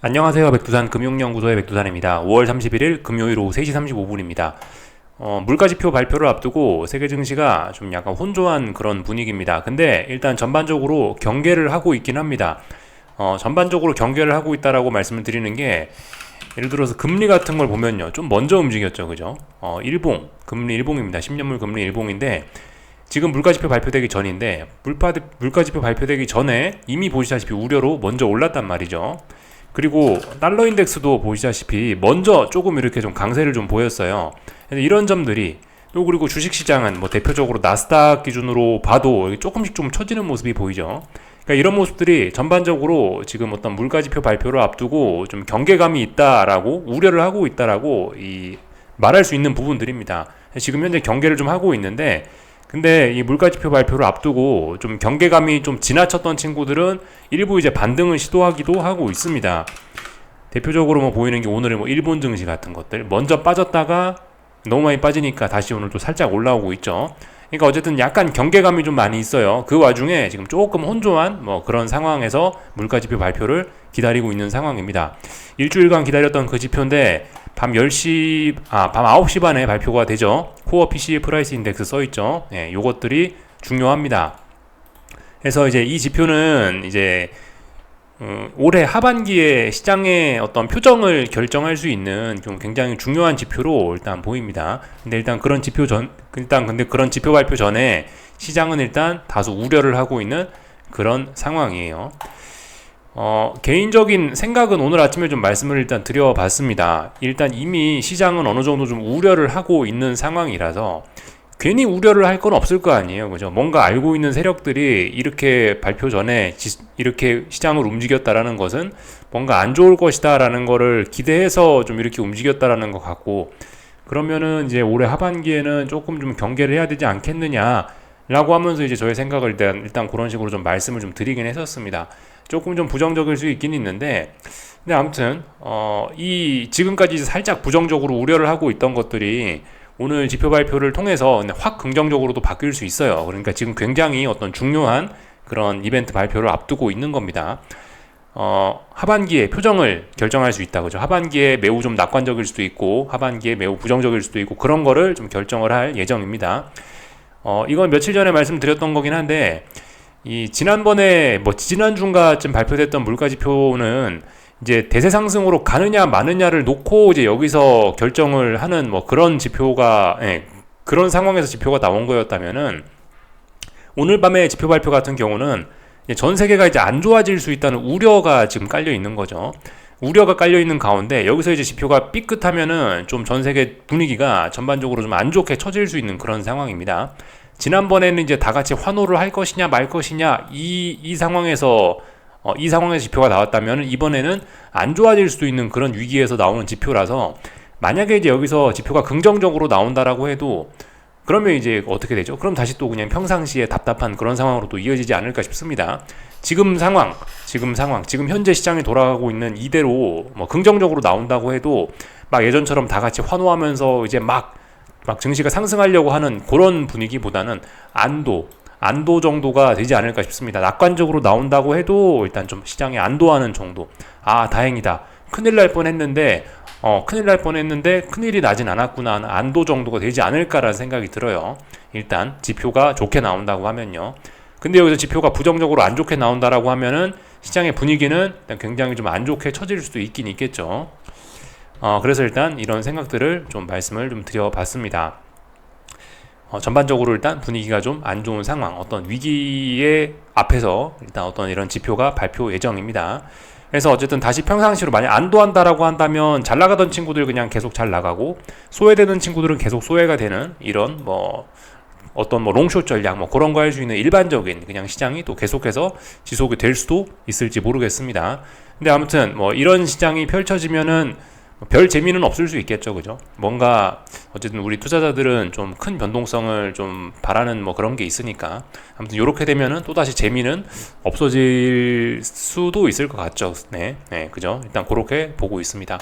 안녕하세요. 백두산 금융연구소의 백두산입니다. 5월 31일 금요일 오후 3시 35분입니다. 물가지표 발표를 앞두고 세계 증시가 좀 약간 혼조한 그런 분위기입니다. 근데 일단 전반적으로 경계를 하고 있긴 합니다. 전반적으로 경계를 하고 있다라고 말씀을 드리는 게, 예를 들어서 금리 같은 걸 보면요, 좀 먼저 움직였죠, 그죠? 금리 일봉입니다. 10년물 금리 일봉인데, 지금 물가지표 발표되기 전인데, 물가지표 발표되기 전에 이미 보시다시피 우려로 먼저 올랐단 말이죠. 그리고 달러 인덱스도 보시다시피 먼저 조금 이렇게 좀 강세를 좀 보였어요. 이런 점들이, 또 그리고 주식시장은 뭐 대표적으로 나스닥 기준으로 봐도 조금씩 좀 처지는 모습이 보이죠. 그러니까 이런 모습들이 전반적으로 지금 어떤 물가지표 발표를 앞두고 좀 경계감이 있다라고, 우려를 하고 있다라고 말할 수 있는 부분들입니다. 지금 현재 경계를 좀 하고 있는데, 근데 이 물가지표 발표를 앞두고 좀 경계감이 좀 지나쳤던 친구들은 일부 이제 반등을 시도하기도 하고 있습니다. 대표적으로 뭐 보이는 게 오늘의 뭐 일본 증시 같은 것들, 먼저 빠졌다가 너무 많이 빠지니까 다시 오늘 또 살짝 올라오고 있죠. 그러니까 어쨌든 약간 경계감이 좀 많이 있어요. 그 와중에 지금 조금 혼조한 뭐 그런 상황에서 물가지표 발표를 기다리고 있는 상황입니다. 일주일간 기다렸던 그 지표인데 밤 9시 반에 발표가 되죠. 코어 PCE 프라이스 인덱스 써있죠. 예, 요것들이 중요합니다. 그래서 이제 이 지표는 이제 올해 하반기에 시장의 어떤 표정을 결정할 수 있는 좀 굉장히 중요한 지표로 일단 보입니다. 근데 그런 지표 발표 전에 시장은 일단 다소 우려를 하고 있는 그런 상황이에요. 개인적인 생각은 오늘 아침에 좀 말씀을 일단 드려봤습니다. 일단 이미 시장은 어느 정도 좀 우려를 하고 있는 상황이라서 괜히 우려를 할 건 없을 거 아니에요. 그죠? 뭔가 알고 있는 세력들이 이렇게 발표 전에 이렇게 시장을 움직였다라는 것은 뭔가 안 좋을 것이다라는 거를 기대해서 좀 이렇게 움직였다라는 것 같고, 그러면은 이제 올해 하반기에는 조금 좀 경계를 해야 되지 않겠느냐 라고 하면서 이제 저의 생각을 일단 그런 식으로 좀 말씀을 좀 드리긴 했었습니다. 조금 좀 부정적일 수 있긴 있는데, 근데 아무튼 이 지금까지 살짝 부정적으로 우려를 하고 있던 것들이 오늘 지표 발표를 통해서 확 긍정적으로도 바뀔 수 있어요. 그러니까 지금 굉장히 어떤 중요한 그런 이벤트 발표를 앞두고 있는 겁니다. 하반기에 표정을 결정할 수 있다, 그죠? 하반기에 매우 좀 낙관적일 수도 있고 하반기에 매우 부정적일 수도 있고, 그런 거를 좀 결정을 할 예정입니다. 이건 며칠 전에 말씀드렸던 거긴 한데, 이 지난번에 뭐 지난주인가쯤 발표됐던 물가지표는 이제 대세 상승으로 가느냐 마느냐를 놓고 이제 여기서 결정을 하는 뭐 그런 지표가, 그런 상황에서 지표가 나온 거였다면은, 오늘 밤에 지표 발표 같은 경우는 전 세계가 이제 안 좋아질 수 있다는 우려가 지금 깔려 있는 거죠. 우려가 깔려 있는 가운데 여기서 이제 지표가 삐끗하면은 좀 전 세계 분위기가 전반적으로 좀 안 좋게 처질 수 있는 그런 상황입니다. 지난번에는 이제 다 같이 환호를 할 것이냐 말 것이냐, 이 상황에서 지표가 나왔다면, 이번에는 안 좋아질 수도 있는 그런 위기에서 나오는 지표라서, 만약에 이제 여기서 지표가 긍정적으로 나온다라고 해도, 그러면 이제 어떻게 되죠? 그럼 다시 또 그냥 평상시에 답답한 그런 상황으로 또 이어지지 않을까 싶습니다. 지금 현재 시장이 돌아가고 있는 이대로 뭐 긍정적으로 나온다고 해도 막 예전처럼 다 같이 환호하면서 이제 막 증시가 상승하려고 하는 그런 분위기보다는 안도 정도가 되지 않을까 싶습니다. 낙관적으로 나온다고 해도 일단 좀 시장에 안도하는 정도. 아, 다행이다. 큰일 날 뻔했는데 큰일이 나진 않았구나 하는 안도 정도가 되지 않을까라는 생각이 들어요. 일단 지표가 좋게 나온다고 하면요. 근데 여기서 지표가 부정적으로 안 좋게 나온다라고 하면은 시장의 분위기는 굉장히 좀 안 좋게 처질 수도 있긴 있겠죠. 그래서 일단 이런 생각들을 좀 말씀을 좀 드려봤습니다. 전반적으로 일단 분위기가 좀 안 좋은 상황, 어떤 위기의 앞에서 일단 어떤 이런 지표가 발표 예정입니다. 그래서 어쨌든 다시 평상시로 만약 안도한다라고 한다면, 잘 나가던 친구들 그냥 계속 잘 나가고, 소외되는 친구들은 계속 소외가 되는 이런 뭐 어떤 뭐 롱숏 전략 뭐 그런 거 할 수 있는 일반적인 그냥 시장이 또 계속해서 지속이 될 수도 있을지 모르겠습니다. 근데 아무튼 뭐 이런 시장이 펼쳐지면은 별 재미는 없을 수 있겠죠, 그죠? 뭔가 어쨌든 우리 투자자들은 좀 큰 변동성을 좀 바라는 뭐 그런 게 있으니까, 아무튼 이렇게 되면은 또 다시 재미는 없어질 수도 있을 것 같죠. 네, 그죠? 일단 그렇게 보고 있습니다.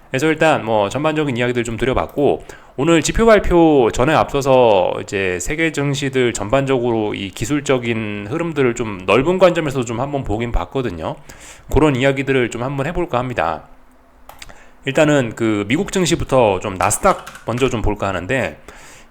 그래서 일단 뭐 전반적인 이야기들 좀 드려봤고, 오늘 지표 발표 전에 앞서서 이제 세계 증시들 전반적으로 이 기술적인 흐름들을 좀 넓은 관점에서 좀 한번 보긴 봤거든요. 그런 이야기들을 좀 한번 해볼까 합니다. 일단은 그 미국 증시부터 좀 나스닥 먼저 좀 볼까 하는데,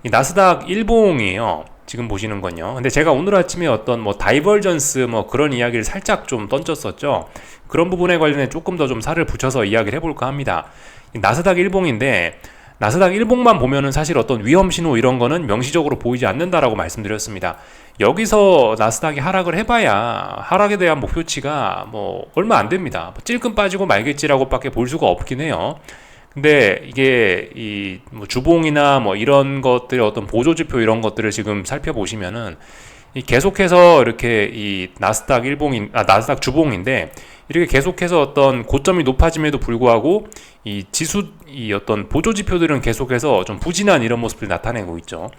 이 나스닥 일봉이에요. 지금 보시는 건요. 근데 제가 오늘 아침에 어떤 뭐 다이버전스 뭐 그런 이야기를 살짝 좀 던졌었죠. 그런 부분에 관련해 조금 더 좀 살을 붙여서 이야기를 해볼까 합니다. 이 나스닥 일봉인데, 나스닥 일봉만 보면은 사실 어떤 위험 신호 이런 거는 명시적으로 보이지 않는다라고 말씀드렸습니다. 여기서 나스닥이 하락을 해봐야 하락에 대한 목표치가 뭐 얼마 안 됩니다. 뭐 찔끔 빠지고 말겠지라고 밖에 볼 수가 없긴 해요. 근데 이게 이 뭐 주봉이나 뭐 이런 것들의 어떤 보조지표 이런 것들을 지금 살펴보시면은 이 계속해서 이렇게 이 나스닥 일봉인 나스닥 주봉인데, 이렇게 계속해서 어떤 고점이 높아짐에도 불구하고 이 지수 이 어떤 보조지표들은 계속해서 좀 부진한 이런 모습을 나타내고 있죠.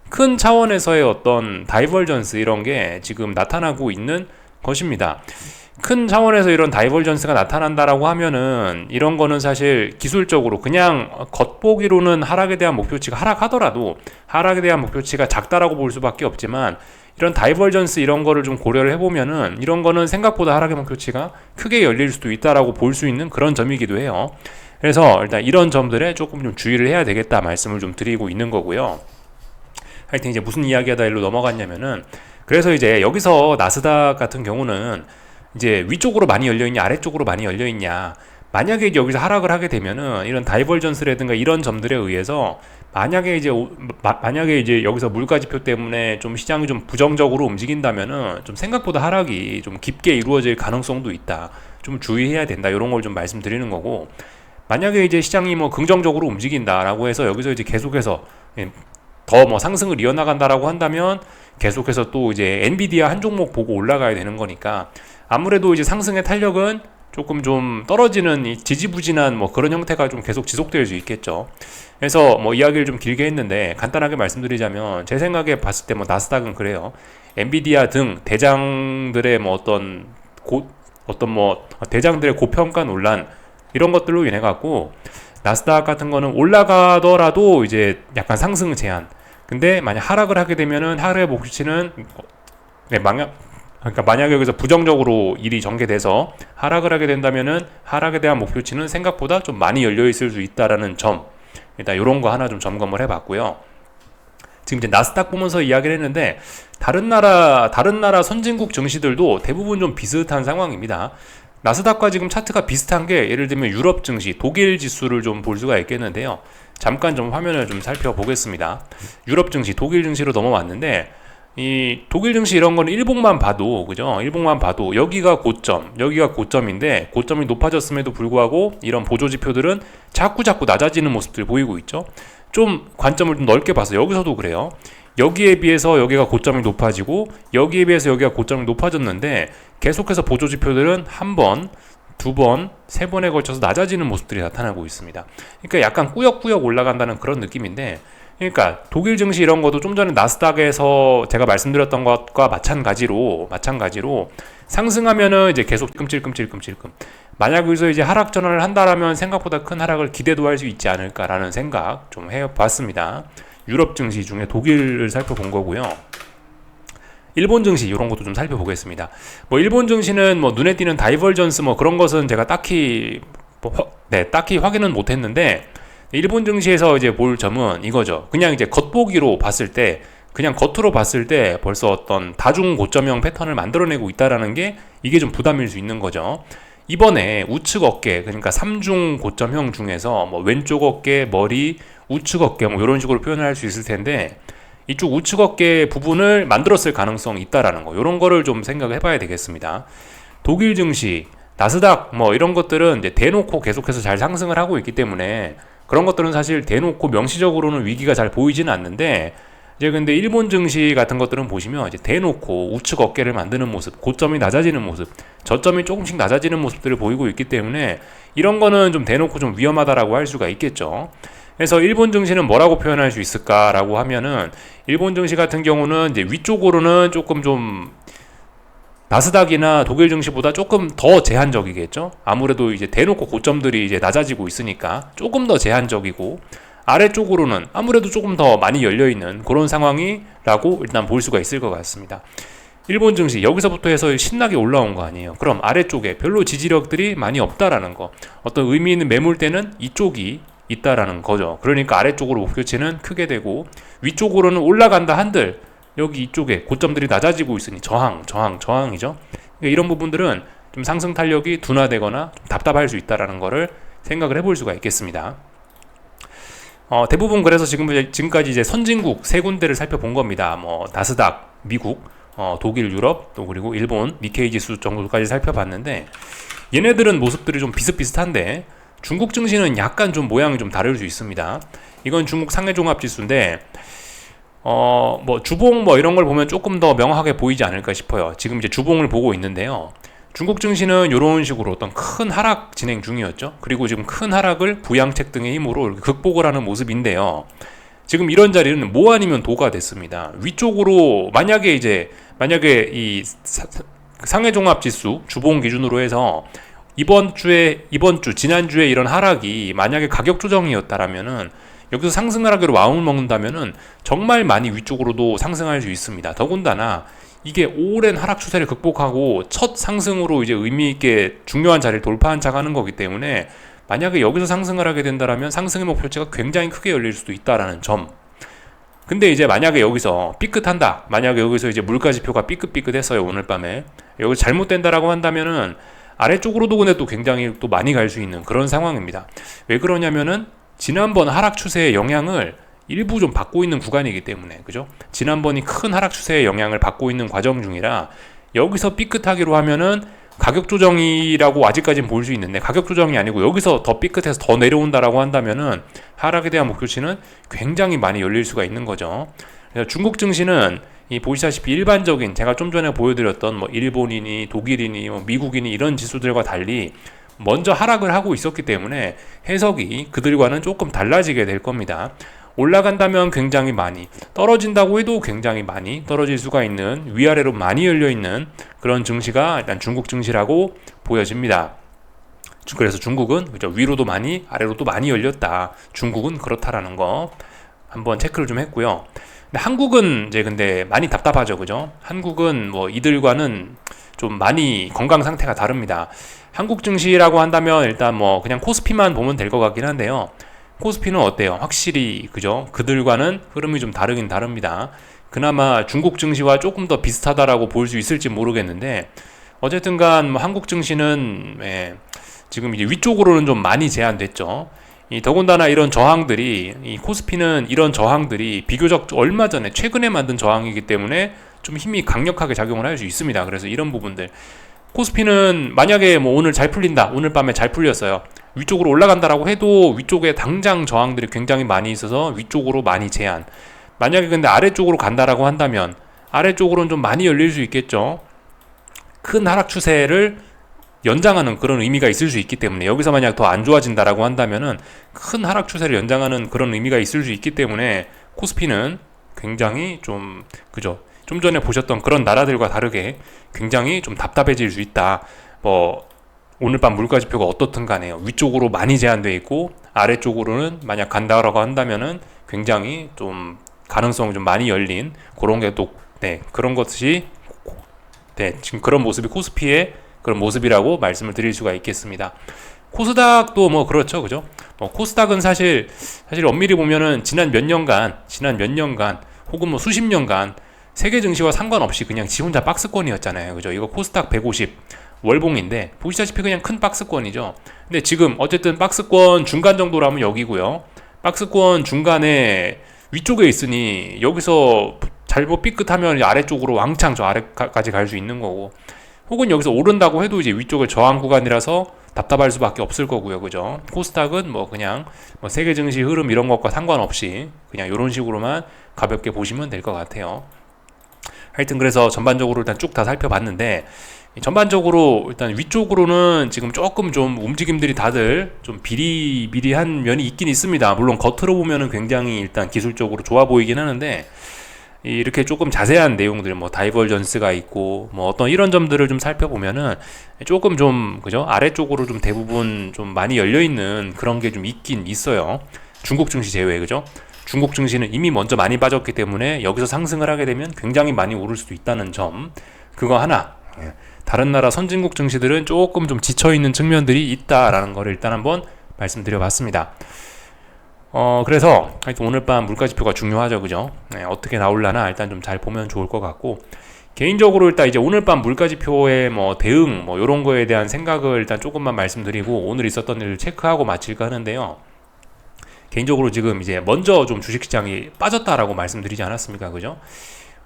큰 차원에서의 어떤 다이버전스 이런 게 지금 나타나고 있는 것입니다. 큰 차원에서 이런 다이버전스가 나타난다라고 하면은 이런 거는 사실 기술적으로 그냥 겉보기로는 하락에 대한 목표치가 하락하더라도 하락에 대한 목표치가 작다라고 볼 수밖에 없지만, 이런 다이버전스 이런 거를 좀 고려를 해보면은 이런 거는 생각보다 하락의 목표치가 크게 열릴 수도 있다라고 볼 수 있는 그런 점이기도 해요. 그래서 일단 이런 점들에 조금 좀 주의를 해야 되겠다 말씀을 좀 드리고 있는 거고요. 하여튼 이제 무슨 이야기하다 일로 넘어갔냐면은, 그래서 이제 여기서 나스닥 같은 경우는 이제 위쪽으로 많이 열려있냐 아래쪽으로 많이 열려있냐, 만약에 이제 여기서 하락을 하게 되면은 이런 다이버전스라든가 이런 점들에 의해서 만약에 이제 여기서 물가지표 때문에 좀 시장이 좀 부정적으로 움직인다면은 좀 생각보다 하락이 좀 깊게 이루어질 가능성도 있다, 좀 주의해야 된다, 이런 걸 좀 말씀드리는 거고, 만약에 이제 시장이 뭐 긍정적으로 움직인다라고 해서 여기서 이제 계속해서 더 뭐 상승을 이어나간다라고 한다면 계속해서 또 이제 엔비디아 한 종목 보고 올라가야 되는 거니까, 아무래도 이제 상승의 탄력은 조금 좀 떨어지는 이 지지부진한 뭐 그런 형태가 좀 계속 지속될 수 있겠죠. 그래서 뭐 이야기를 좀 길게 했는데 간단하게 말씀드리자면, 제 생각에 봤을 때 뭐 나스닥은 그래요. 엔비디아 등 대장들의 뭐 어떤 뭐 대장들의 고평가 논란 이런 것들로 인해 갖고 나스닥 같은 거는 올라가더라도 이제 약간 상승 제한. 근데 만약 하락을 하게 되면은 하락의 목표치는 그러니까 만약에 여기서 부정적으로 일이 전개돼서 하락을 하게 된다면은 하락에 대한 목표치는 생각보다 좀 많이 열려 있을 수 있다라는 점, 일단 이런 거 하나 좀 점검을 해봤고요. 지금 이제 나스닥 보면서 이야기를 했는데, 다른 나라 선진국 증시들도 대부분 좀 비슷한 상황입니다. 나스닥과 지금 차트가 비슷한 게, 예를 들면 유럽 증시, 독일 지수를 좀 볼 수가 있겠는데요. 잠깐 좀 화면을 좀 살펴보겠습니다. 유럽 증시, 독일 증시로 넘어왔는데, 이 독일 증시 이런 거는 일봉만 봐도, 그죠? 일봉만 봐도 여기가 고점인데, 고점이 높아졌음에도 불구하고 이런 보조 지표들은 자꾸 낮아지는 모습들 보이고 있죠. 좀 관점을 좀 넓게 봐서 여기서도 그래요. 여기에 비해서 여기가 고점이 높아지고 여기에 비해서 여기가 고점이 높아졌는데, 계속해서 보조 지표들은 한 번, 두 번, 세 번에 걸쳐서 낮아지는 모습들이 나타나고 있습니다. 그러니까 약간 꾸역꾸역 올라간다는 그런 느낌인데, 그러니까 독일 증시 이런 것도 좀 전에 나스닥에서 제가 말씀드렸던 것과 마찬가지로 상승하면은 이제 계속 끔찔끔찔끔찔끔, 만약 여기서 이제 하락 전환을 한다라면 생각보다 큰 하락을 기대도 할 수 있지 않을까라는 생각 좀 해봤습니다. 유럽 증시 중에 독일을 살펴본 거고요. 일본 증시 이런 것도 좀 살펴보겠습니다. 뭐 일본 증시는 뭐 눈에 띄는 다이버전스 뭐 그런 것은 제가 딱히 확인은 못했는데, 일본 증시에서 이제 볼 점은 이거죠. 그냥 이제 겉보기로 봤을 때, 그냥 겉으로 봤을 때 벌써 어떤 다중 고점형 패턴을 만들어내고 있다라는 게, 이게 좀 부담일 수 있는 거죠. 이번에 우측 어깨, 그러니까 3중 고점형 중에서 뭐 왼쪽 어깨, 머리, 우측 어깨 뭐 이런 식으로 표현을 할 수 있을 텐데, 이쪽 우측 어깨 부분을 만들었을 가능성이 있다라는 거, 이런 거를 좀 생각을 해봐야 되겠습니다. 독일 증시, 나스닥 뭐 이런 것들은 이제 대놓고 계속해서 잘 상승을 하고 있기 때문에, 그런 것들은 사실 대놓고 명시적으로는 위기가 잘 보이지는 않는데, 이제 근데 일본 증시 같은 것들은 보시면 이제 대놓고 우측 어깨를 만드는 모습, 고점이 낮아지는 모습, 저점이 조금씩 낮아지는 모습들을 보이고 있기 때문에, 이런 거는 좀 대놓고 좀 위험하다라고 할 수가 있겠죠. 그래서 일본 증시는 뭐라고 표현할 수 있을까라고 하면은, 일본 증시 같은 경우는 이제 위쪽으로는 조금 좀 나스닥이나 독일 증시보다 조금 더 제한적이겠죠. 아무래도 이제 대놓고 고점들이 이제 낮아지고 있으니까 조금 더 제한적이고, 아래쪽으로는 아무래도 조금 더 많이 열려있는 그런 상황이라고 일단 볼 수가 있을 것 같습니다. 일본 증시 여기서부터 해서 신나게 올라온 거 아니에요. 그럼 아래쪽에 별로 지지력들이 많이 없다라는 거, 어떤 의미 있는 매물대는 이쪽이 있다라는 거죠. 그러니까 아래쪽으로 목표치는 크게 되고, 위쪽으로는 올라간다 한들 여기 이쪽에 고점들이 낮아지고 있으니 저항이죠. 그러니까 이런 부분들은 좀 상승 탄력이 둔화되거나 좀 답답할 수 있다라는 거를 생각을 해볼 수가 있겠습니다. 대부분 그래서 지금까지 이제 선진국 세 군데를 살펴본 겁니다. 뭐 나스닥, 미국, 독일, 유럽, 또 그리고 일본 니케이 지수 정도까지 살펴봤는데, 얘네들은 모습들이 좀 비슷비슷한데 중국 증시는 약간 좀 모양이 좀 다를 수 있습니다. 이건 중국 상해종합지수인데 뭐 주봉 뭐 이런 걸 보면 조금 더 명확하게 보이지 않을까 싶어요. 지금 이제 주봉을 보고 있는데요. 중국 증시는 이런 식으로 어떤 큰 하락 진행 중이었죠. 그리고 지금 큰 하락을 부양책 등의 힘으로 이렇게 극복을 하는 모습인데요. 지금 이런 자리는 뭐 아니면 도가 됐습니다. 위쪽으로 만약에 이 상해종합지수 주봉 기준으로 해서 지난주에 이런 하락이 만약에 가격 조정이었다라면은, 여기서 상승하락으로 마음을 먹는다면은 정말 많이 위쪽으로도 상승할 수 있습니다. 더군다나 이게 오랜 하락 추세를 극복하고 첫 상승으로 이제 의미 있게 중요한 자리를 돌파한 차가 하는 거기 때문에, 만약에 여기서 상승을 하게 된다라면 상승의 목표치가 굉장히 크게 열릴 수도 있다라는 점. 근데 이제 만약에 여기서 삐끗한다, 만약에 여기서 이제 물가지표가 삐끗삐끗했어요 오늘 밤에, 여기 잘못된다라고 한다면은 아래쪽으로도 근데 또 굉장히 또 많이 갈 수 있는 그런 상황입니다. 왜 그러냐면은 지난번 하락 추세의 영향을 일부 좀 받고 있는 구간이기 때문에, 그죠? 지난번이 큰 하락 추세의 영향을 받고 있는 과정 중이라, 여기서 삐끗하기로 하면은 가격 조정이라고 아직까지는 볼 수 있는데, 가격 조정이 아니고 여기서 더 삐끗해서 더 내려온다라고 한다면은 하락에 대한 목표치는 굉장히 많이 열릴 수가 있는 거죠. 그래서 중국 증시는 보시다시피 일반적인, 제가 좀 전에 보여드렸던 뭐 일본이니 독일이니 뭐 미국이니 이런 지수들과 달리 먼저 하락을 하고 있었기 때문에 해석이 그들과는 조금 달라지게 될 겁니다. 올라간다면 굉장히 많이, 떨어진다고 해도 굉장히 많이 떨어질 수가 있는, 위아래로 많이 열려있는 그런 증시가 일단 중국 증시라고 보여집니다. 그래서 중국은 그죠, 위로도 많이 아래로도 많이 열렸다, 중국은 그렇다라는 거 한번 체크를 좀 했고요. 근데 한국은 이제 근데 많이 답답하죠, 그죠? 한국은 뭐 이들과는 좀 많이 건강 상태가 다릅니다. 한국 증시라고 한다면 일단 뭐 그냥 코스피만 보면 될 것 같긴 한데요. 코스피는 어때요? 확실히 그죠? 그들과는 흐름이 좀 다르긴 다릅니다. 그나마 중국 증시와 조금 더 비슷하다라고 볼 수 있을지 모르겠는데, 어쨌든간 뭐 한국 증시는 지금 이제 위쪽으로는 좀 많이 제한됐죠. 더군다나 이런 저항들이, 이 코스피는 이런 저항들이 비교적 얼마 전에 최근에 만든 저항이기 때문에 좀 힘이 강력하게 작용을 할 수 있습니다. 그래서 이런 부분들, 코스피는 만약에 뭐 오늘 잘 풀린다, 오늘 밤에 잘 풀렸어요, 위쪽으로 올라간다라고 해도 위쪽에 당장 저항들이 굉장히 많이 있어서 위쪽으로 많이 제한. 만약에 근데 아래쪽으로 간다라고 한다면 아래쪽으로는 좀 많이 열릴 수 있겠죠. 큰 하락 추세를 연장하는 그런 의미가 있을 수 있기 때문에, 여기서 만약 더 안 좋아진다라고 한다면은 큰 하락 추세를 연장하는 그런 의미가 있을 수 있기 때문에, 코스피는 굉장히 좀 그죠, 좀 전에 보셨던 그런 나라들과 다르게 굉장히 좀 답답해질 수 있다. 뭐 오늘 밤 물가지표가 어떻든 간에요, 위쪽으로 많이 제한되어 있고 아래쪽으로는 만약 간다라고 한다면은 굉장히 좀 가능성이 좀 많이 열린 그런 게 또 그런 것이 지금 그런 모습이 코스피의 그런 모습이라고 말씀을 드릴 수가 있겠습니다. 코스닥도 뭐 그렇죠, 그죠? 코스닥은 사실 엄밀히 보면은 지난 몇 년간 혹은 뭐 수십 년간 세계 증시와 상관없이 그냥 지 혼자 박스권이었잖아요, 그죠? 이거 코스닥 150 월봉인데 보시다시피 그냥 큰 박스권이죠. 근데 지금 어쨌든 박스권 중간 정도라면 여기고요, 박스권 중간에 위쪽에 있으니 여기서 잘못 삐끗하면 아래쪽으로 왕창 저 아래까지 갈 수 있는 거고, 혹은 여기서 오른다고 해도 이제 위쪽을 저항 구간이라서 답답할 수밖에 없을 거고요, 그죠? 코스닥은 뭐 그냥 뭐 세계 증시 흐름 이런 것과 상관없이 그냥 이런 식으로만 가볍게 보시면 될 것 같아요. 하여튼 그래서 전반적으로 일단 쭉 다 살펴봤는데, 전반적으로 일단 위쪽으로는 지금 조금 좀 움직임들이 다들 좀 비리비리한 면이 있긴 있습니다. 물론 겉으로 보면은 굉장히 일단 기술적으로 좋아 보이긴 하는데, 이렇게 조금 자세한 내용들, 뭐 다이버전스가 있고 뭐 어떤 이런 점들을 좀 살펴보면은 조금 좀 그죠, 아래쪽으로 좀 대부분 좀 많이 열려 있는 그런 게 좀 있긴 있어요. 중국 증시 제외, 그죠? 중국 증시는 이미 먼저 많이 빠졌기 때문에 여기서 상승을 하게 되면 굉장히 많이 오를 수도 있다는 점, 그거 하나. 다른 나라 선진국 증시들은 조금 좀 지쳐 있는 측면들이 있다라는 거를 일단 한번 말씀드려 봤습니다. 그래서 하여튼 오늘 밤 물가지표가 중요하죠, 그죠? 네, 어떻게 나올라나 일단 좀 잘 보면 좋을 것 같고, 개인적으로 일단 이제 오늘 밤 물가지표의 뭐 대응 뭐 이런 거에 대한 생각을 일단 조금만 말씀드리고 오늘 있었던 일을 체크하고 마칠까 하는데요. 개인적으로 지금 이제 먼저 좀 주식시장이 빠졌다라고 말씀드리지 않았습니까, 그죠?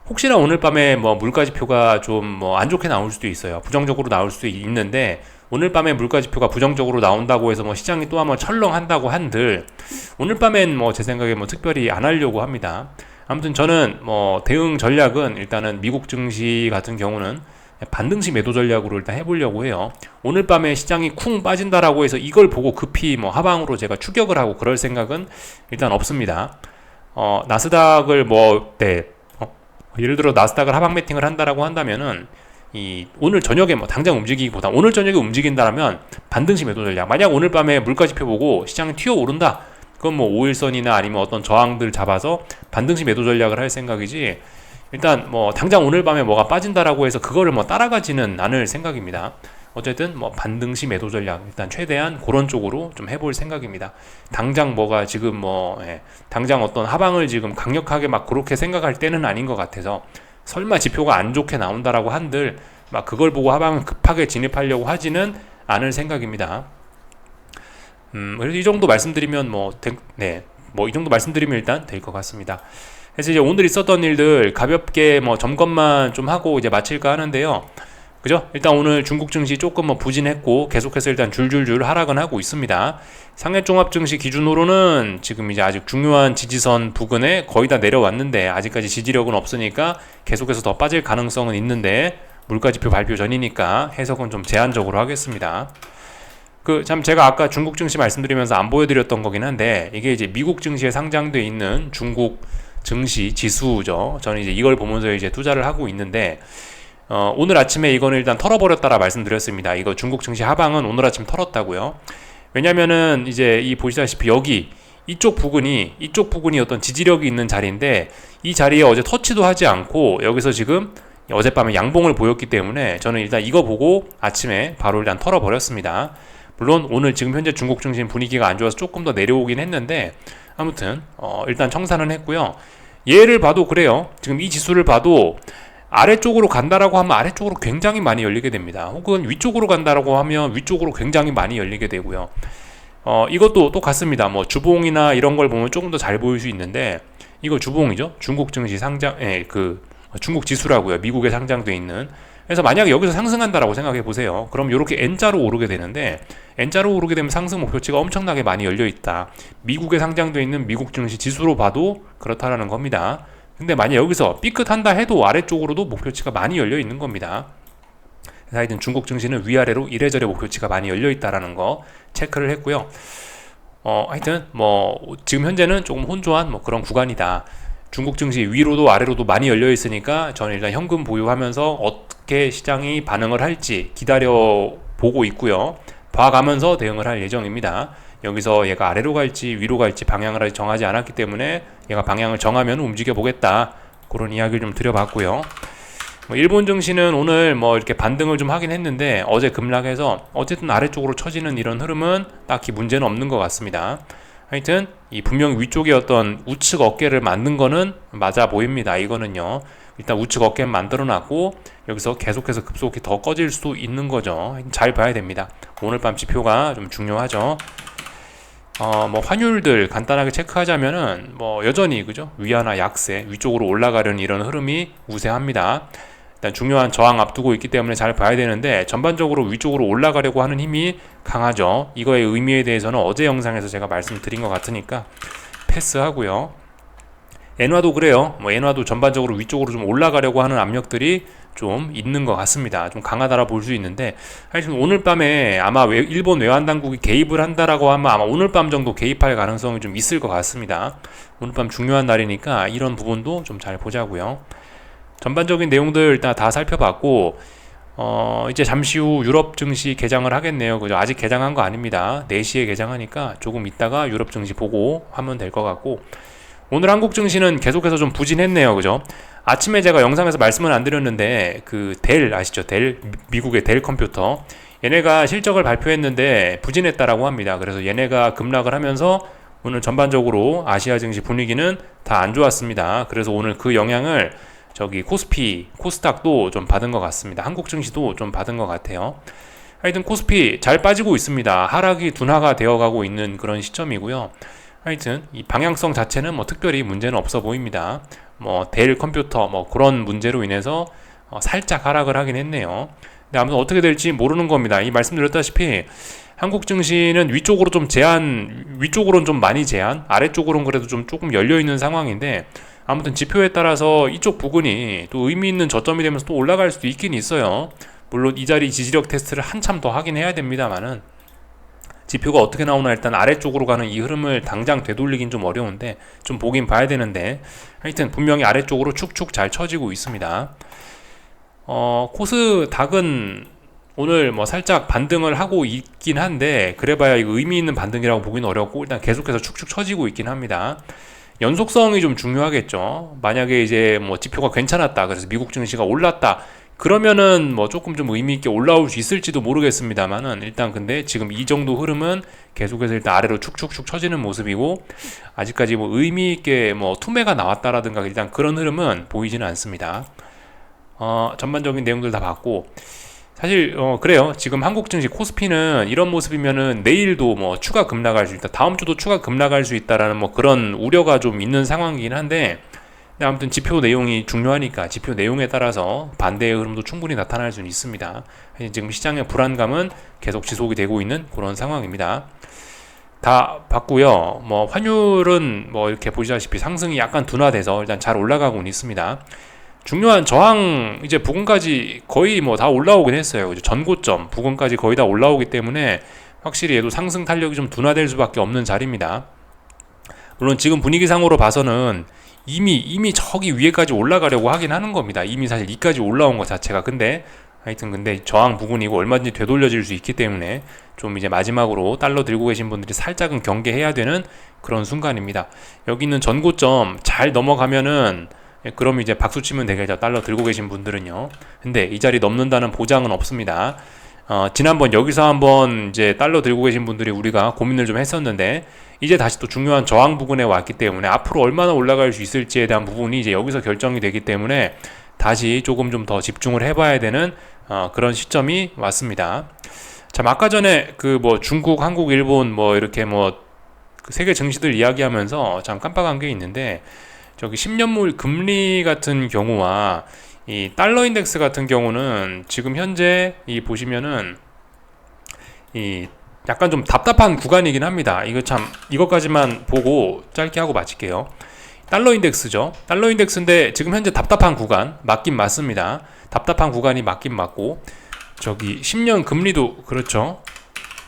혹시나 오늘 밤에 뭐 물가지표가 좀 뭐 안 좋게 나올 수도 있어요. 부정적으로 나올 수도 있는데, 오늘 밤에 물가지표가 부정적으로 나온다고 해서 뭐 시장이 또 한번 철렁한다고 한들 오늘 밤엔 뭐 제 생각에 뭐 특별히 안 하려고 합니다. 아무튼 저는 뭐 대응 전략은 일단은 미국 증시 같은 경우는 반등시 매도 전략으로 일단 해보려고 해요. 오늘 밤에 시장이 쿵 빠진다라고 해서 이걸 보고 급히 뭐 하방으로 제가 추격을 하고 그럴 생각은 일단 없습니다. 나스닥을 예를 들어 나스닥을 하방 매팅을 한다라고 한다면은 오늘 저녁에 뭐 당장 움직이기보다 오늘 저녁에 움직인다라면 반등시 매도 전략. 만약 오늘 밤에 물가지표 보고 시장이 튀어 오른다, 그건 뭐 5일선이나 아니면 어떤 저항들 잡아서 반등시 매도 전략을 할 생각이지, 일단 뭐 당장 오늘 밤에 뭐가 빠진다라고 해서 그거를 뭐 따라가지는 않을 생각입니다. 어쨌든 뭐 반등시 매도 전략 일단 최대한 그런 쪽으로 좀 해볼 생각입니다. 당장 뭐가 지금 당장 어떤 하방을 지금 강력하게 막 그렇게 생각할 때는 아닌 것 같아서, 설마 지표가 안 좋게 나온다라고 한들 막 그걸 보고 하방을 급하게 진입하려고 하지는 않을 생각입니다. 그래서 이 정도 말씀드리면 이 정도 말씀드리면 일단 될 것 같습니다. 그래서 이제 오늘 있었던 일들 가볍게 뭐 점검만 좀 하고 이제 마칠까 하는데요. 그죠? 일단 오늘 중국 증시 조금 뭐 부진했고 계속해서 일단 줄줄줄 하락은 하고 있습니다. 상해종합증시 기준으로는 지금 이제 아직 중요한 지지선 부근에 거의 다 내려왔는데 아직까지 지지력은 없으니까 계속해서 더 빠질 가능성은 있는데, 물가지표 발표 전이니까 해석은 좀 제한적으로 하겠습니다. 제가 아까 중국 증시 말씀드리면서 안 보여드렸던 거긴 한데, 이게 이제 미국 증시에 상장돼 있는 중국 증시 지수죠. 저는 이제 이걸 보면서 이제 투자를 하고 있는데, 오늘 아침에 이거는 일단 털어버렸다라 말씀드렸습니다. 이거 중국 증시 하방은 오늘 아침 털었다고요. 왜냐면은 이제 보시다시피 이쪽 부근이 어떤 지지력이 있는 자리인데, 이 자리에 어제 터치도 하지 않고 여기서 지금 어젯밤에 양봉을 보였기 때문에 저는 일단 이거 보고 아침에 바로 일단 털어버렸습니다. 물론 오늘 지금 현재 중국 증시 분위기가 안 좋아서 조금 더 내려오긴 했는데, 아무튼 일단 청산은 했고요. 얘를 봐도 그래요. 지금 이 지수를 봐도 아래쪽으로 간다라고 하면 아래쪽으로 굉장히 많이 열리게 됩니다. 혹은 위쪽으로 간다라고 하면 위쪽으로 굉장히 많이 열리게 되고요. 이것도 똑같습니다. 뭐 주봉이나 이런 걸 보면 조금 더 잘 보일 수 있는데, 이거 주봉이죠. 중국 증시 중국 지수라고요. 미국에 상장돼 있는. 그래서 만약에 여기서 상승한다라고 생각해 보세요. 그럼 이렇게 N자로 오르게 되는데, N자로 오르게 되면 상승 목표치가 엄청나게 많이 열려 있다. 미국에 상장돼 있는 미국 증시 지수로 봐도 그렇다라는 겁니다. 근데 만약 여기서 삐끗한다 해도 아래쪽으로도 목표치가 많이 열려 있는 겁니다. 그래서 하여튼 중국 증시는 위아래로 이래저래 목표치가 많이 열려 있다라는 거 체크를 했고요. 하여튼 뭐 지금 현재는 조금 혼조한 뭐 그런 구간이다. 중국 증시 위로도 아래로도 많이 열려 있으니까 저는 일단 현금 보유하면서 어떻게 시장이 반응을 할지 기다려 보고 있고요. 봐가면서 대응을 할 예정입니다. 여기서 얘가 아래로 갈지 위로 갈지 방향을 아직 정하지 않았기 때문에 얘가 방향을 정하면 움직여 보겠다, 그런 이야기를 좀 드려봤고요. 일본 증시는 오늘 뭐 이렇게 반등을 좀 하긴 했는데 어제 급락해서 어쨌든 아래쪽으로 처지는 이런 흐름은 딱히 문제는 없는 것 같습니다. 하여튼 분명히 위쪽에 어떤 우측 어깨를 만든 거는 맞아 보입니다. 이거는요, 일단 우측 어깨 만들어 놨고 여기서 계속해서 급속히 더 꺼질 수도 있는 거죠. 잘 봐야 됩니다. 오늘 밤 지표가 좀 중요하죠. 뭐 환율들 간단하게 체크하자면은 뭐 여전히 그죠, 위안화 약세, 위쪽으로 올라가려는 이런 흐름이 우세합니다. 일단 중요한 저항 앞두고 있기 때문에 잘 봐야 되는데, 전반적으로 위쪽으로 올라가려고 하는 힘이 강하죠. 이거의 의미에 대해서는 어제 영상에서 제가 말씀드린 것 같으니까 패스하고요. 엔화도 그래요. 뭐 엔화도 전반적으로 위쪽으로 좀 올라가려고 하는 압력들이 좀 있는 것 같습니다. 좀 강하다라 볼 수 있는데, 하여튼 오늘 밤에 아마 일본 외환 당국이 개입을 한다라고 하면 아마 오늘 밤 정도 개입할 가능성이 좀 있을 것 같습니다. 오늘 밤 중요한 날이니까 이런 부분도 좀 잘 보자고요. 전반적인 내용들 일단 다 살펴봤고, 이제 잠시 후 유럽 증시 개장을 하겠네요. 그죠? 아직 개장한 거 아닙니다. 4시에 개장하니까 조금 있다가 유럽 증시 보고 하면 될 것 같고, 오늘 한국 증시는 계속해서 좀 부진했네요. 그죠? 아침에 제가 영상에서 말씀을 안 드렸는데, 그 델 아시죠? 델, 미국의 델 컴퓨터. 얘네가 실적을 발표했는데 부진했다라고 합니다. 그래서 얘네가 급락을 하면서 오늘 전반적으로 아시아 증시 분위기는 다 안 좋았습니다. 그래서 오늘 그 영향을 저기 코스피, 코스닥도 좀 받은 것 같습니다. 한국 증시도 좀 받은 것 같아요. 하여튼 코스피 잘 빠지고 있습니다. 하락이 둔화가 되어가고 있는 그런 시점이고요. 하여튼 이 방향성 자체는 뭐 특별히 문제는 없어 보입니다. 뭐 델 컴퓨터 뭐 그런 문제로 인해서 살짝 하락을 하긴 했네요. 근데 아무튼 어떻게 될지 모르는 겁니다. 이 말씀드렸다시피 한국 증시는 위쪽으로 좀 위쪽으로는 좀 많이 제한, 아래쪽으로는 그래도 좀 조금 열려 있는 상황인데, 아무튼 지표에 따라서 이쪽 부근이 또 의미 있는 저점이 되면서 또 올라갈 수도 있긴 있어요. 물론 이 자리 지지력 테스트를 한참 더 하긴 해야 됩니다만은, 지표가 어떻게 나오나 일단 아래쪽으로 가는 이 흐름을 당장 되돌리긴 좀 어려운데 좀 보긴 봐야 되는데, 하여튼 분명히 아래쪽으로 축축 잘 쳐지고 있습니다. 코스닥은 오늘 뭐 살짝 반등을 하고 있긴 한데, 그래봐야 이거 의미 있는 반등이라고 보기는 어렵고 일단 계속해서 축축 쳐지고 있긴 합니다. 연속성이 좀 중요하겠죠. 만약에 이제 뭐 지표가 괜찮았다, 그래서 미국 증시가 올랐다, 그러면은 뭐 조금 좀 의미 있게 올라올 수 있을지도 모르겠습니다만은, 일단 근데 지금 이 정도 흐름은 계속해서 일단 아래로 축축축 쳐지는 모습이고, 아직까지 뭐 의미 있게 뭐 투매가 나왔다라든가 일단 그런 흐름은 보이지는 않습니다. 전반적인 내용들 다 봤고, 사실 그래요. 지금 한국 증시 코스피는 이런 모습이면은 내일도 뭐 추가 급락할 수 있다, 다음 주도 추가 급락할 수 있다라는 뭐 그런 우려가 좀 있는 상황이긴 한데, 근데 아무튼 지표 내용이 중요하니까 지표 내용에 따라서 반대의 흐름도 충분히 나타날 수는 있습니다. 지금 시장의 불안감은 계속 지속이 되고 있는 그런 상황입니다. 다 봤고요. 뭐 환율은 뭐 이렇게 보시다시피 상승이 약간 둔화돼서 일단 잘 올라가고는 있습니다. 중요한 저항 이제 부근까지 거의 뭐 다 올라오긴 했어요. 전고점 부근까지 거의 다 올라오기 때문에 확실히 얘도 상승 탄력이 좀 둔화될 수밖에 없는 자리입니다. 물론 지금 분위기상으로 봐서는 이미 저기 위에까지 올라가려고 하긴 하는 겁니다. 이미 사실 이까지 올라온 것 자체가. 근데 하여튼 근데 저항 부근이고 얼마든지 되돌려질 수 있기 때문에 좀 이제 마지막으로 달러 들고 계신 분들이 살짝은 경계해야 되는 그런 순간입니다. 여기 있는 전고점 잘 넘어가면은 그럼 이제 박수 치면 되겠죠. 달러 들고 계신 분들은요. 근데 이 자리 넘는다는 보장은 없습니다. 지난번 여기서 한번 이제 달러 들고 계신 분들이 우리가 고민을 좀 했었는데, 이제 다시 또 중요한 저항 부근에 왔기 때문에 앞으로 얼마나 올라갈 수 있을지에 대한 부분이 이제 여기서 결정이 되기 때문에 다시 조금 좀 더 집중을 해봐야 되는 그런 시점이 왔습니다. 참 아까 전에 그 뭐 중국, 한국, 일본 뭐 이렇게 뭐 그 세계 증시들 이야기하면서 참 깜빡한 게 있는데, 저기 10년물 금리 같은 경우와 이 달러 인덱스 같은 경우는 지금 현재 이 보시면은 이 약간 좀 답답한 구간이긴 합니다. 이거 참 이것까지만 보고 짧게 하고 마칠게요. 달러 인덱스죠. 달러 인덱스인데 지금 현재 답답한 구간 맞긴 맞습니다. 답답한 구간이 맞긴 맞고, 저기 10년 금리도 그렇죠.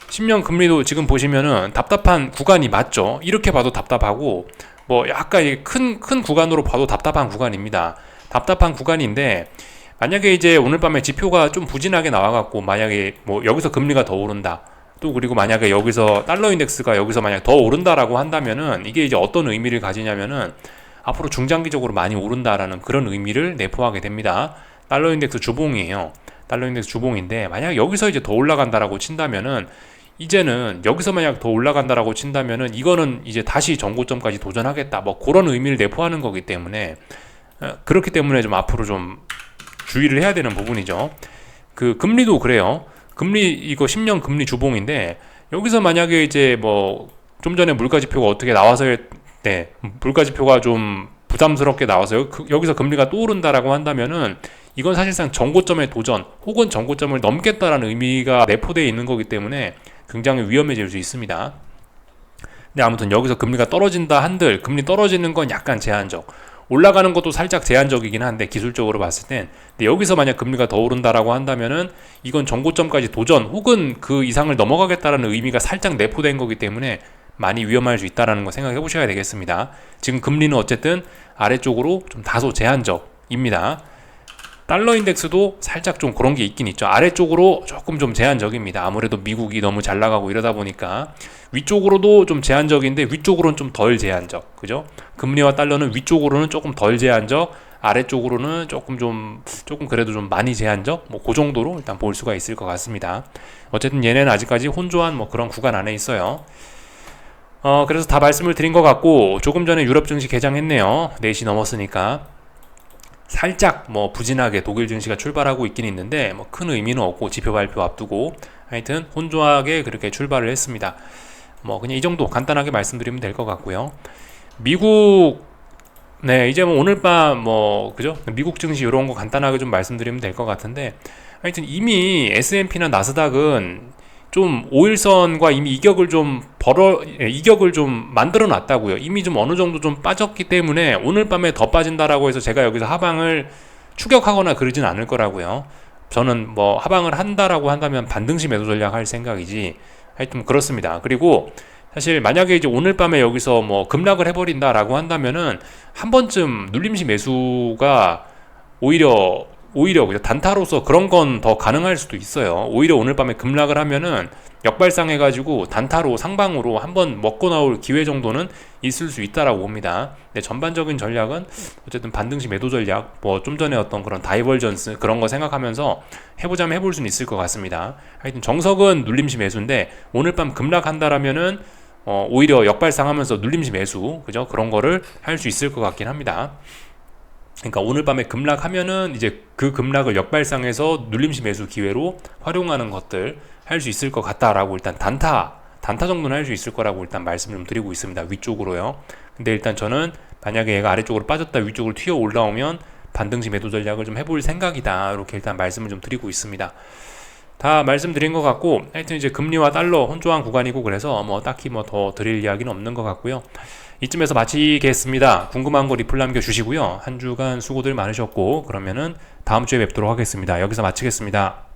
10년 금리도 지금 보시면은 답답한 구간이 맞죠. 이렇게 봐도 답답하고, 뭐 약간 큰 구간으로 봐도 답답한 구간입니다. 답답한 구간인데, 만약에 이제 오늘 밤에 지표가 좀 부진하게 나와갖고 만약에 뭐 여기서 금리가 더 오른다, 또 그리고 만약에 여기서 달러 인덱스가 여기서 만약 더 오른다라고 한다면은 이게 이제 어떤 의미를 가지냐면은 앞으로 중장기적으로 많이 오른다라는 그런 의미를 내포하게 됩니다. 달러 인덱스 주봉이에요. 달러 인덱스 주봉인데, 만약 여기서 이제 더 올라간다라고 친다면은, 이제는 여기서 만약 더 올라간다라고 친다면은 이거는 이제 다시 전고점까지 도전하겠다, 뭐 그런 의미를 내포하는 거기 때문에, 그렇기 때문에 좀 앞으로 좀 주의를 해야 되는 부분이죠. 그 금리도 그래요. 금리 이거 10년 금리 주봉인데, 여기서 만약에 이제 뭐 좀 전에 물가지표가 어떻게 나와서 물가지표가 좀 부담스럽게 나와서 여기서 금리가 또 오른다라고 한다면은 이건 사실상 전고점의 도전 혹은 전고점을 넘겠다라는 의미가 내포되어 있는 거기 때문에 굉장히 위험해질 수 있습니다. 근데 아무튼 여기서 금리가 떨어진다 한들, 금리 떨어지는 건 약간 제한적, 올라가는 것도 살짝 제한적이긴 한데 기술적으로 봤을 땐 근데 여기서 만약 금리가 더 오른다라고 한다면은 이건 정고점까지 도전 혹은 그 이상을 넘어가겠다라는 의미가 살짝 내포된 거기 때문에 많이 위험할 수 있다라는 거 생각해 보셔야 되겠습니다. 지금 금리는 어쨌든 아래쪽으로 좀 다소 제한적입니다. 달러 인덱스도 살짝 좀 그런 게 있긴 있죠. 아래쪽으로 조금 좀 제한적입니다. 아무래도 미국이 너무 잘 나가고 이러다 보니까 위쪽으로도 좀 제한적인데 위쪽으로는 좀 덜 제한적. 그죠? 금리와 달러는 위쪽으로는 조금 덜 제한적, 아래쪽으로는 조금 그래도 좀 많이 제한적. 뭐 그 정도로 일단 볼 수가 있을 것 같습니다. 어쨌든 얘네는 아직까지 혼조한 뭐 그런 구간 안에 있어요. 그래서 다 말씀을 드린 것 같고 조금 전에 유럽 증시 개장했네요. 4시 넘었으니까. 살짝 뭐 부진하게 독일 증시가 출발하고 있긴 있는데 뭐 큰 의미는 없고 지표 발표 앞두고 하여튼 혼조하게 그렇게 출발을 했습니다. 뭐 그냥 이 정도 간단하게 말씀드리면 될 것 같고요. 미국 이제 뭐 오늘 밤 뭐 그죠? 미국 증시 이런 거 간단하게 좀 말씀드리면 될 것 같은데 하여튼 이미 S&P나 나스닥은 좀 5일선과 이미 이격을 좀 만들어 놨다고요. 이미 좀 어느 정도 좀 빠졌기 때문에 오늘 밤에 더 빠진다라고 해서 제가 여기서 하방을 추격하거나 그러진 않을 거라고요. 저는 뭐 하방을 한다라고 한다면 반등시 매도 전략 할 생각이지. 하여튼 그렇습니다. 그리고 사실 만약에 이제 오늘 밤에 여기서 뭐 급락을 해버린다라고 한다면은 한 번쯤 눌림시 매수가 오히려 그냥 단타로서 그런 건 더 가능할 수도 있어요. 오히려 오늘 밤에 급락을 하면은 역발상해가지고 단타로 상방으로 한번 먹고 나올 기회 정도는 있을 수 있다라고 봅니다. 근데 전반적인 전략은 어쨌든 반등시 매도 전략, 뭐 좀 전에 어떤 그런 다이버전스 그런 거 생각하면서 해보자면 해볼 수는 있을 것 같습니다. 하여튼 정석은 눌림시 매수인데 오늘 밤 급락한다라면은 오히려 역발상하면서 눌림시 매수, 그죠? 그런 거를 할 수 있을 것 같긴 합니다. 그러니까 오늘 밤에 급락하면은 이제 그 급락을 역발상해서 눌림시 매수 기회로 활용하는 것들 할 수 있을 것 같다라고 일단 단타 정도는 할 수 있을 거라고 일단 말씀을 좀 드리고 있습니다. 위쪽으로요. 근데 일단 저는 만약에 얘가 아래쪽으로 빠졌다 위쪽으로 튀어 올라오면 반등시 매도 전략을 좀 해볼 생각이다. 이렇게 일단 말씀을 좀 드리고 있습니다. 다 말씀드린 것 같고 하여튼 이제 금리와 달러 혼조한 구간이고 그래서 뭐 딱히 뭐 더 드릴 이야기는 없는 것 같고요. 이쯤에서 마치겠습니다. 궁금한 거 리플 남겨주시고요. 한 주간 수고들 많으셨고 그러면은 다음 주에 뵙도록 하겠습니다. 여기서 마치겠습니다.